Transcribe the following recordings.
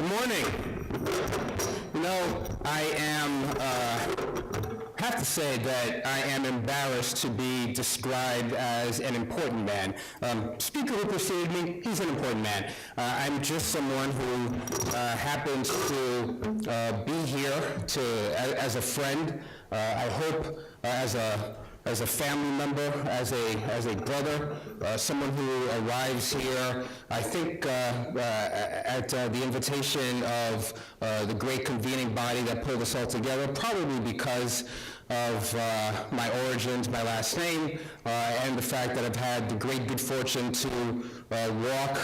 Good morning. You know, I have to say that I am embarrassed to be described as an important man. Speaker who preceded me, he's an important man. I'm just someone who happens to be here as a friend. I hope as a family member, as a brother, someone who arrives here, I think at the invitation of the great convening body that pulled us all together, probably because of my origins, my last name, and the fact that I've had the great good fortune to walk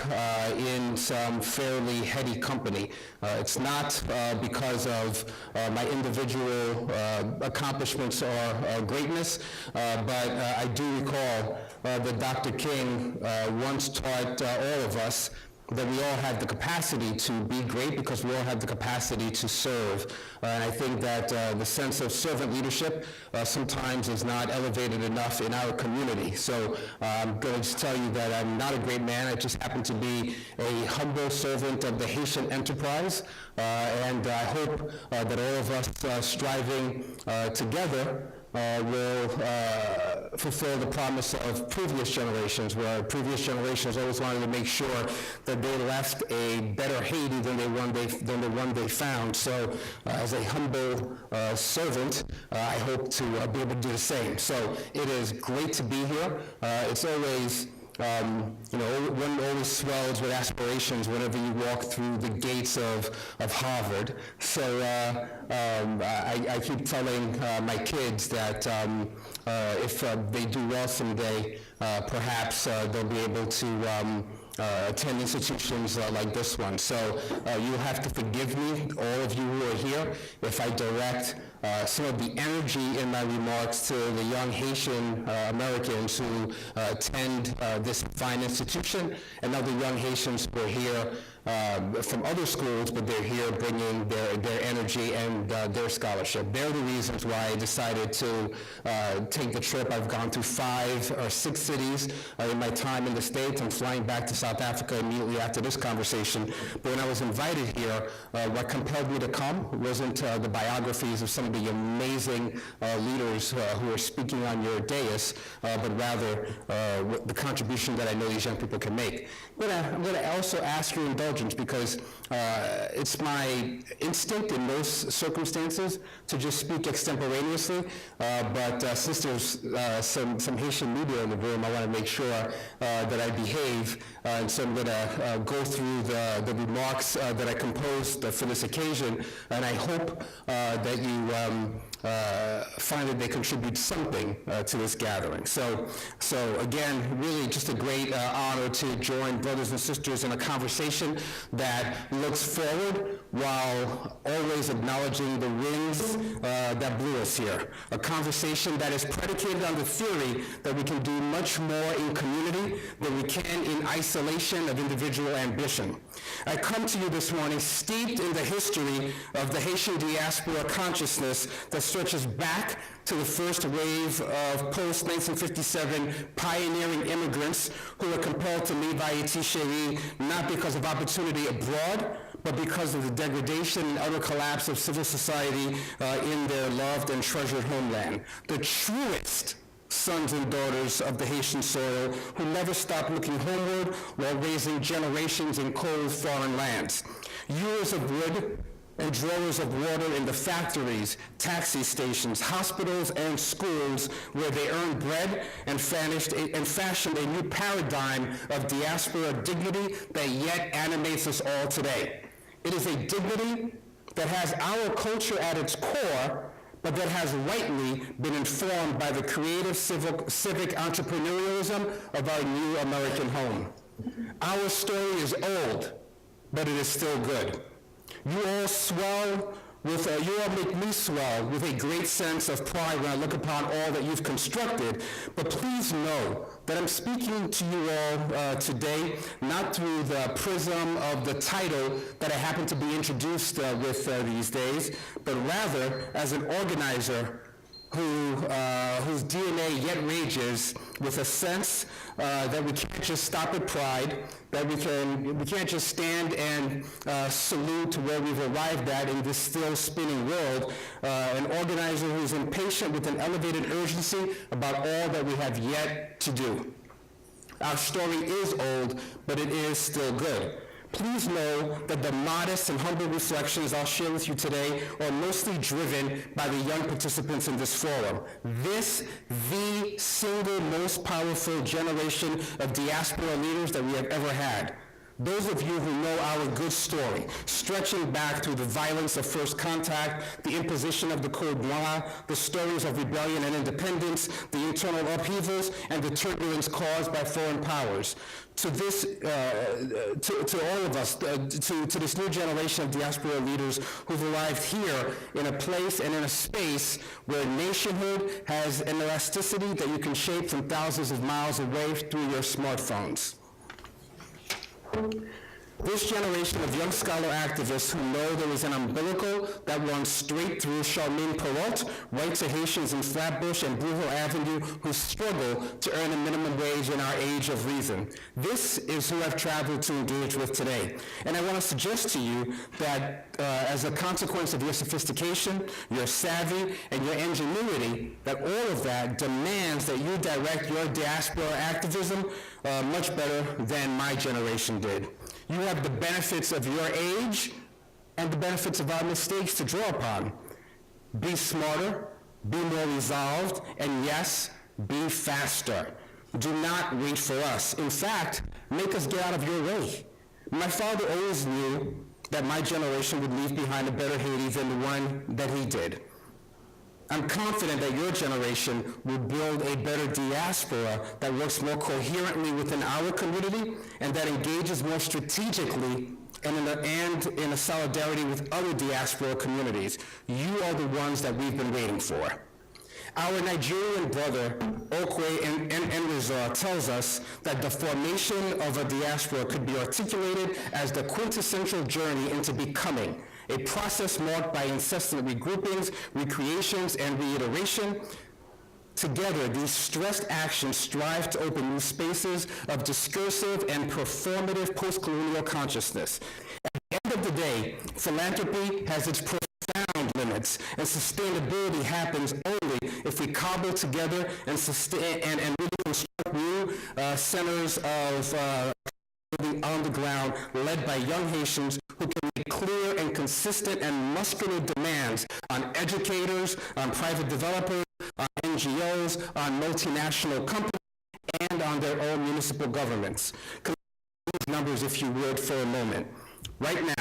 in some fairly heady company. It's not because of my individual accomplishments or greatness, but I do recall that Dr. King once taught all of us that we all have the capacity to be great because we all have the capacity to serve. And I think that the sense of servant leadership sometimes is not elevated enough in our community. So I'm going to just tell you that I'm not a great man. I just happen to be a humble servant of the Haitian enterprise. And I hope that all of us striving together will fulfill the promise of previous generations, where previous generations always wanted to make sure that they left a better Haiti than the one they found. So as a humble servant, I hope to be able to do the same. So it is great to be here. It's always you know, one always swells with aspirations whenever you walk through the gates of Harvard. So I keep telling my kids that if they do well someday, perhaps they'll be able to attend institutions like this one. So you'll have to forgive me, all of you who are here, if I direct some of the energy in my remarks to the young Haitian Americans who attend this fine institution, and other young Haitians who are here from other schools, but they're here bringing their energy and their scholarship. They're the reasons why I decided to take the trip. I've gone through 5 or 6 cities in my time in the States. I'm flying back to South Africa immediately after this conversation. But when I was invited here, what compelled me to come wasn't the biographies of some of the amazing leaders who are speaking on your dais, but rather the contribution that I know these young people can make. I'm going to also ask your indulgence because it's my instinct in most circumstances to just speak extemporaneously, but since there's some Haitian media in the room, I want to make sure that I behave, and so I'm going to go through the remarks that I composed for this occasion, and I hope that you find that they contribute something to this gathering. So again, really just a great honor to join brothers and sisters in a conversation that looks forward while always acknowledging the winds that blew us here. A conversation that is predicated on the theory that we can do much more in community than we can in isolation of individual ambition. I come to you this morning steeped in the history of the Haitian diaspora consciousness that stretches back to the first wave of post-1957 pioneering immigrants who were compelled to leave Haiti Chérie not because of opportunity abroad, but because of the degradation and utter collapse of civil society in their loved and treasured homeland. The truest sons and daughters of the Haitian soil who never stopped looking homeward while raising generations in cold foreign lands. Years of wood and drawers of water in the factories, taxi stations, hospitals, and schools where they earned bread and fashioned a new paradigm of diaspora dignity that yet animates us all today. It is a dignity that has our culture at its core, but that has rightly been informed by the creative civic entrepreneurialism of our new American home. Our story is old, but it is still good. You all make me swell with a great sense of pride when I look upon all that you've constructed, but please know that I'm speaking to you all today not through the prism of the title that I happen to be introduced with these days, but rather as an organizer whose DNA yet rages with a sense that we can't just stop at pride, that we can't just stand and salute to where we've arrived at in this still spinning world, an organizer who's impatient with an elevated urgency about all that we have yet to do. Our story is old, but it is still good. Please know that the modest and humble reflections I'll share with you today are mostly driven by the young participants in this forum. This, the single most powerful generation of diaspora leaders that we have ever had. Those of you who know our good story, stretching back through the violence of first contact, the imposition of the Code Noir, the stories of rebellion and independence, the internal upheavals, and the turbulence caused by foreign powers. To this, to all of us, to this new generation of diaspora leaders who've arrived here in a place and in a space where nationhood has an elasticity that you can shape from thousands of miles away through your smartphones. This generation of young scholar activists who know there is an umbilical that runs straight through Charlene Perrault, right to Haitians in Flatbush and Brujo Avenue who struggle to earn a minimum wage in our age of reason. This is who I've traveled to engage with today. And I want to suggest to you that as a consequence of your sophistication, your savvy, and your ingenuity, that all of that demands that you direct your diaspora activism much better than my generation did. You have the benefits of your age and the benefits of our mistakes to draw upon. Be smarter, be more resolved, and yes, be faster. Do not wait for us. In fact, make us get out of your way. My father always knew that my generation would leave behind a better Haiti than the one that he did. I'm confident that your generation will build a better diaspora that works more coherently within our community and that engages more strategically and in a solidarity with other diaspora communities. You are the ones that we've been waiting for. Our Nigerian brother, Okwe Enrizor, tells us that the formation of a diaspora could be articulated as the quintessential journey into becoming, a process marked by incessant regroupings, recreations, and reiteration. Together, these stressed actions strive to open new spaces of discursive and performative post-colonial consciousness. At the end of the day, philanthropy has its profound limits, and sustainability happens only if we cobble together and sustain and really construct new centers of on the ground led by young Haitians who can make clear and consistent and muscular demands on educators, on private developers, on NGOs, on multinational companies, and on their own municipal governments. Consider these numbers, if you would, for a moment. Right now,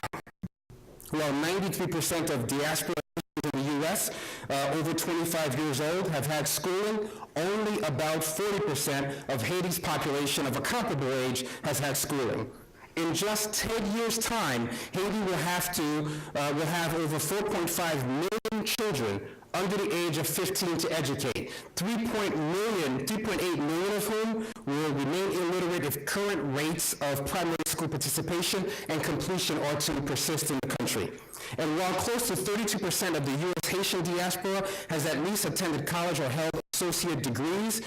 while 93% of diaspora in the U.S. Over 25 years old have had schooling, only about 40% of Haiti's population of a comparable age has had schooling. In just 10 years' time, Haiti will have over 4.5 million children under the age of 15 to educate, 3.8 million of whom will remain illiterate if current rates of primary school participation and completion are to persist in the country. And while close to 32% of the U.S. Haitian diaspora has at least attended college or held associate degrees,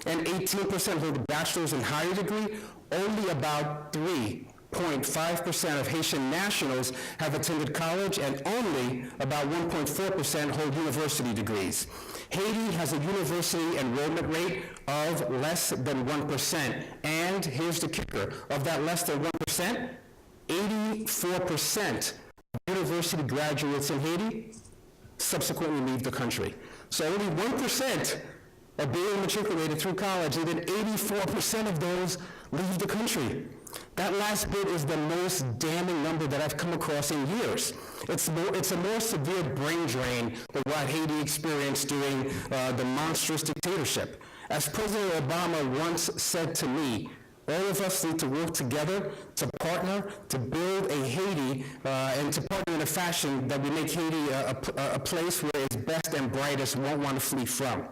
and 18% hold a bachelor's and higher degree, only about 3.5% of Haitian nationals have attended college, and only about 1.4% hold university degrees. Haiti has a university enrollment rate of less than 1%. And here's the kicker, of that less than 1%, 84% of university graduates in Haiti subsequently leave the country. So only 1% are being matriculated through college, and then 84% of those leave the country. That last bit is the most damning number that I've come across in years. It's a more severe brain drain than what Haiti experienced during the monstrous dictatorship. As President Obama once said to me, all of us need to work together to partner to build a Haiti and to partner in a fashion that we make Haiti a place where its best and brightest won't want to flee from.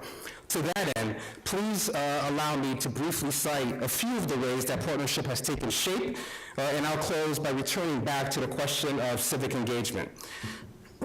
To that end, please allow me to briefly cite a few of the ways that partnership has taken shape, and I'll close by returning back to the question of civic engagement.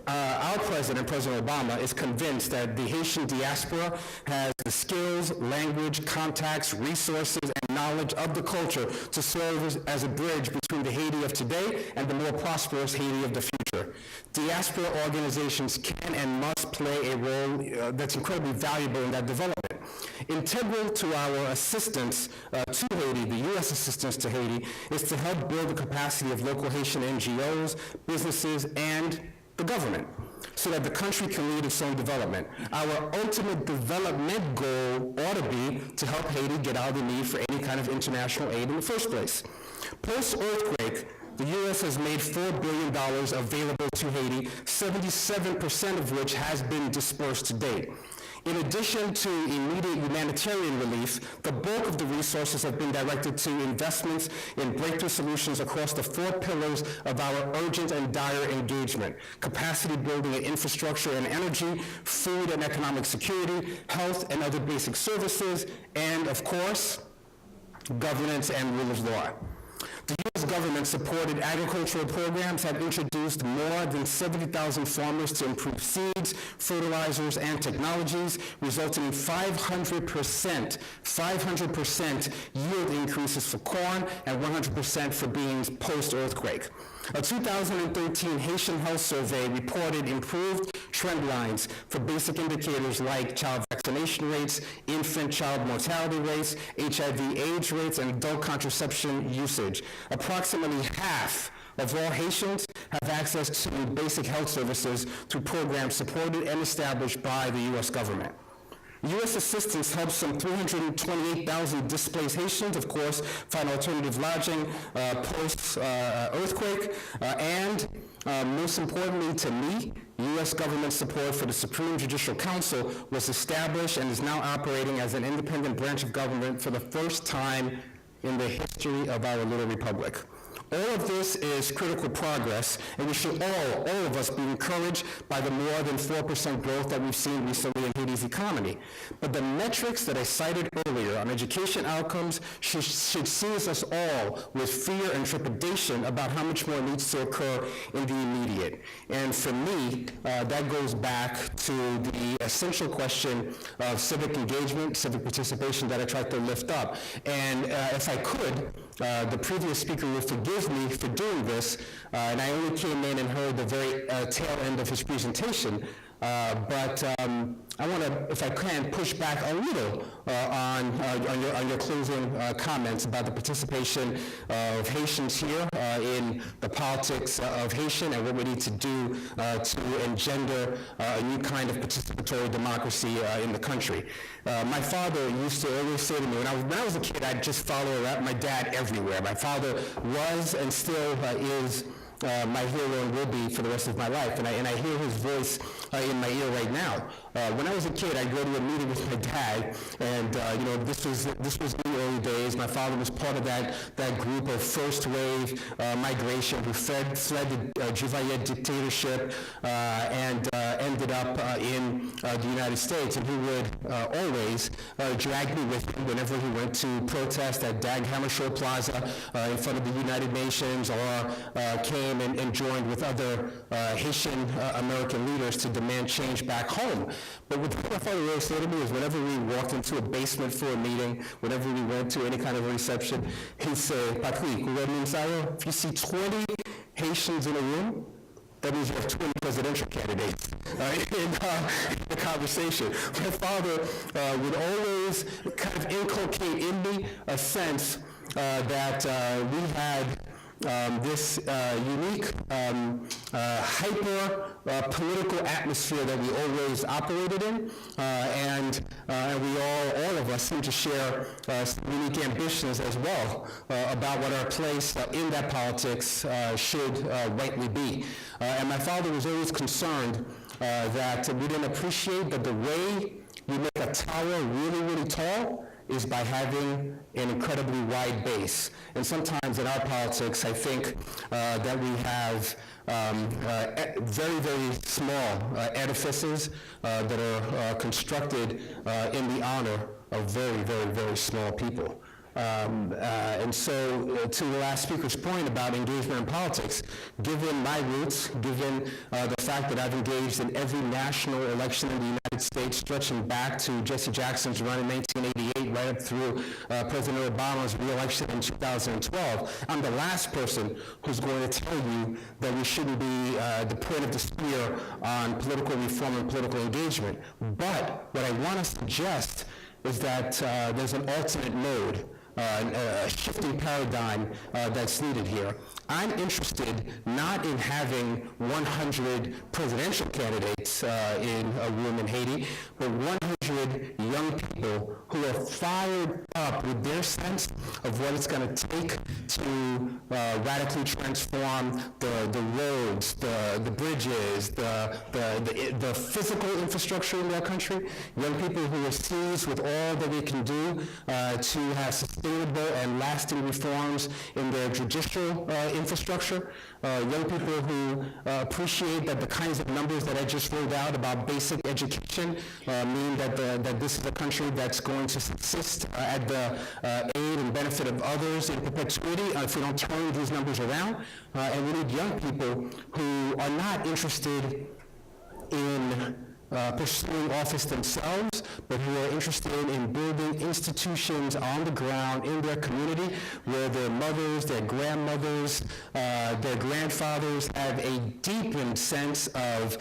Our president, President Obama, is convinced that the Haitian diaspora has the skills, language, contacts, resources, and knowledge of the culture to serve as a bridge between the Haiti of today and the more prosperous Haiti of the future. Diaspora organizations can and must play a role that's incredibly valuable in that development. Integral to our assistance to Haiti, the U.S. assistance to Haiti, is to help build the capacity of local Haitian NGOs, businesses, and the government, so that the country can lead its own development. Our ultimate development goal ought to be to help Haiti get out of the need for any kind of international aid in the first place. Post-earthquake, the U.S. has made $4 billion available to Haiti, 77% of which has been dispersed to date. In addition to immediate humanitarian relief, the bulk of the resources have been directed to investments in breakthrough solutions across the 4 pillars of our urgent and dire engagement: capacity building and infrastructure and energy, food and economic security, health and other basic services, and, of course, governance and rule of law. The U.S. government-supported agricultural programs have introduced more than 70,000 farmers to improve seeds, fertilizers, and technologies, resulting in 500% yield increases for corn and 100% for beans post-earthquake. A 2013 Haitian Health Survey reported improved trend lines for basic indicators like child vaccination rates, infant-child mortality rates, HIV/AIDS rates, and adult contraception usage. Approximately half of all Haitians have access to basic health services through programs supported and established by the U.S. government. U.S. assistance helps some 328,000 displaced Haitians, of course, find alternative lodging post-earthquake, and most importantly to me, U.S. government support for the Supreme Judicial Council was established and is now operating as an independent branch of government for the first time in the history of our little republic. All of this is critical progress, and we should all of us be encouraged by the more than 4% growth that we've seen recently in Haiti's economy. But the metrics that I cited earlier on education outcomes should seize us all with fear and trepidation about how much more needs to occur in the immediate. And for me, that goes back to the essential question of civic engagement, civic participation that I tried to lift up. And if I could, the previous speaker will forgive me for doing this, and I only came in and heard the very tail end of his presentation, but I want to, if I can, push back a little on your closing comments about the participation of Haitians here in the politics of Haitian and what we need to do to engender a new kind of participatory democracy in the country. My father used to always say to me, when I was a kid, I'd just follow my dad everywhere. My father was and still is my hero and will be for the rest of my life, and I hear his voice in my ear right now. When I was a kid, I'd go to a meeting with my dad, and this was in the early days. My father was part of that group of first wave migration who fled the Juvaillette dictatorship and ended up in the United States, and he would always drag me with him whenever he went to protest at Dag Hammarskjöld Plaza in front of the United Nations, or came and joined with other Haitian American leaders to demand change back home. But what my father always said to me is whenever we walked into a basement for a meeting, whenever we went to any kind of a reception, he'd say, Patrick, if you see 20 Haitians in a room, that means you have 20 presidential candidates in the conversation. My father would always kind of inculcate in me a sense that we had this unique hyper-political atmosphere that we always operated in, and we all of us seem to share some unique ambitions as well about what our place in that politics should rightly be. And my father was always concerned that we didn't appreciate that the way you make a tower really, really tall is by having an incredibly wide base. And sometimes in our politics, I think that we have very, very small edifices that are constructed in the honor of very, very, very small people. And so, to the last speaker's point about engagement in politics, given my roots, given the fact that I've engaged in every national election in the United States, stretching back to Jesse Jackson's run in 1988, right up through President Obama's re-election in 2012, I'm the last person who's going to tell you that we shouldn't be the point of the spear on political reform and political engagement. But what I want to suggest is that there's an alternate mode, a shifting paradigm that's needed here. I'm interested not in having 100 presidential candidates in a room in Haiti, but 100 young people who are fired up with their sense of what it's going to take to radically transform the roads, the bridges, the physical infrastructure in their country. Young people who are seized with all that they can do to have sustainable and lasting reforms in their judicial infrastructure. Young people who appreciate that the kinds of numbers that I just rolled out about basic education mean that this is a country that's going to subsist at the aid and benefit of others in perpetuity if we don't turn these numbers around. And we need young people who are not interested in pursuing office themselves, but who are interested in building institutions on the ground in their community where their mothers, their grandmothers, their grandfathers have a deepened sense of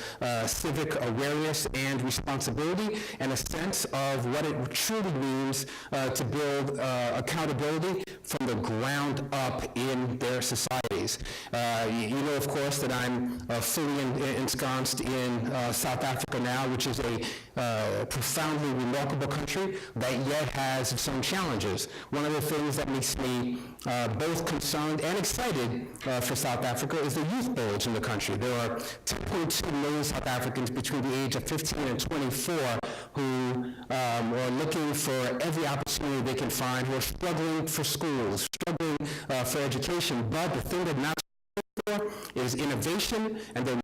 civic awareness and responsibility, and a sense of what it truly means to build accountability from the ground up in their societies. You know, of course, that I'm fully ensconced in South Africa now, which is a profoundly remarkable country that yet has its own challenges. One of the things that makes me both concerned and excited for South Africa is the youth bulge in the country. There are 10.2 million South Africans between the age of 15 and 24 who are looking for every opportunity they can find, who are struggling for schools, struggling for education, but the thing they're not for is innovation, and they're not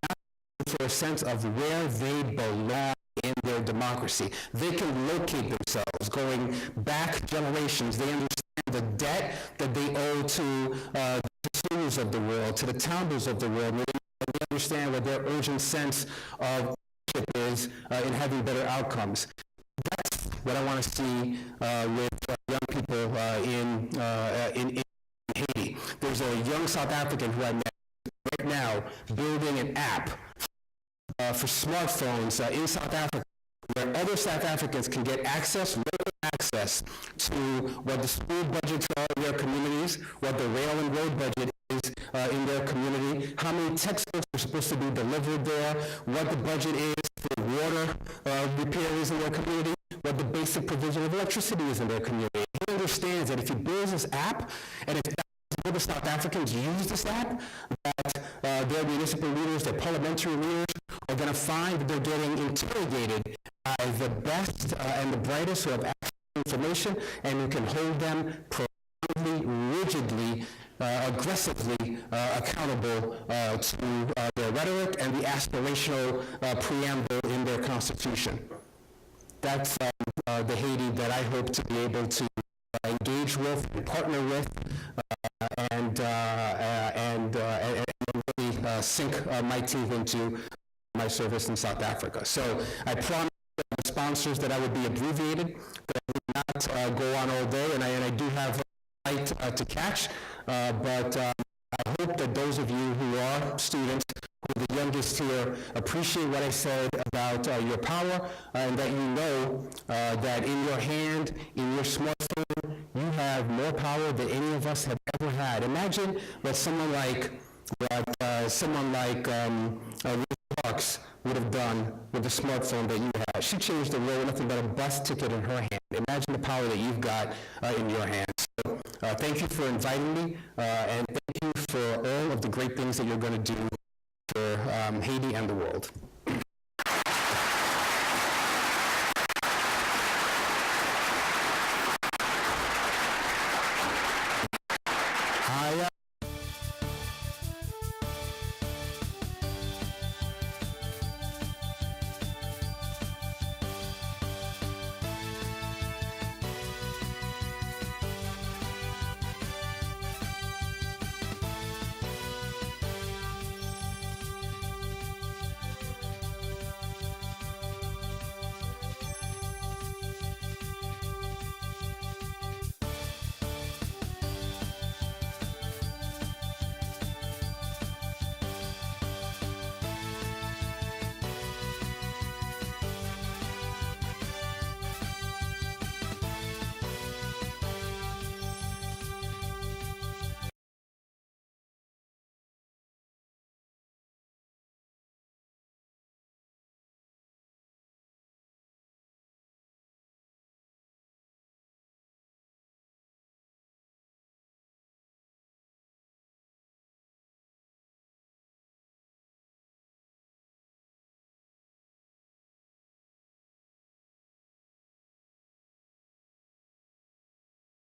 for a sense of where they belong in their democracy. They can locate themselves going back generations. They understand the debt that they owe to the consumers of the world, to the Tambles of the world. They understand what their urgent sense of ownership is in having better outcomes. That's what I want to see with young people in Haiti. There's a young South African who I met right now building an app for smartphones in South Africa, where other South Africans can get access, local access, to what the school budgets are in their communities, what the rail and road budget is in their community, how many textbooks are supposed to be delivered there, what the budget is for water repairs in their community, what the basic provision of electricity is in their community. He understands that if he builds this app, and if other South Africans use this app, that their municipal leaders, their parliamentary leaders, are going to find that they're getting interrogated by the best and the brightest who have access to information and who can hold them profoundly, rigidly, aggressively accountable to their rhetoric and the aspirational preamble in their constitution. That's the Haiti that I hope to be able to engage with and partner with and really sink my teeth into my service in South Africa. So I promised the sponsors that I would be abbreviated, that I would not go on all day, and I do have a flight to catch, but I hope that those of you who are students, who are the youngest here, appreciate what I said about your power, and that you know that in your hand, in your smartphone, you have more power than any of us have ever had. Imagine what someone like Rosa Parks would have done with the smartphone that you have. She changed the world with nothing but a bus ticket in her hand. Imagine the power that you've got in your hands. So, thank you for inviting me, and thank you for all of the great things that you're going to do for Haiti and the world.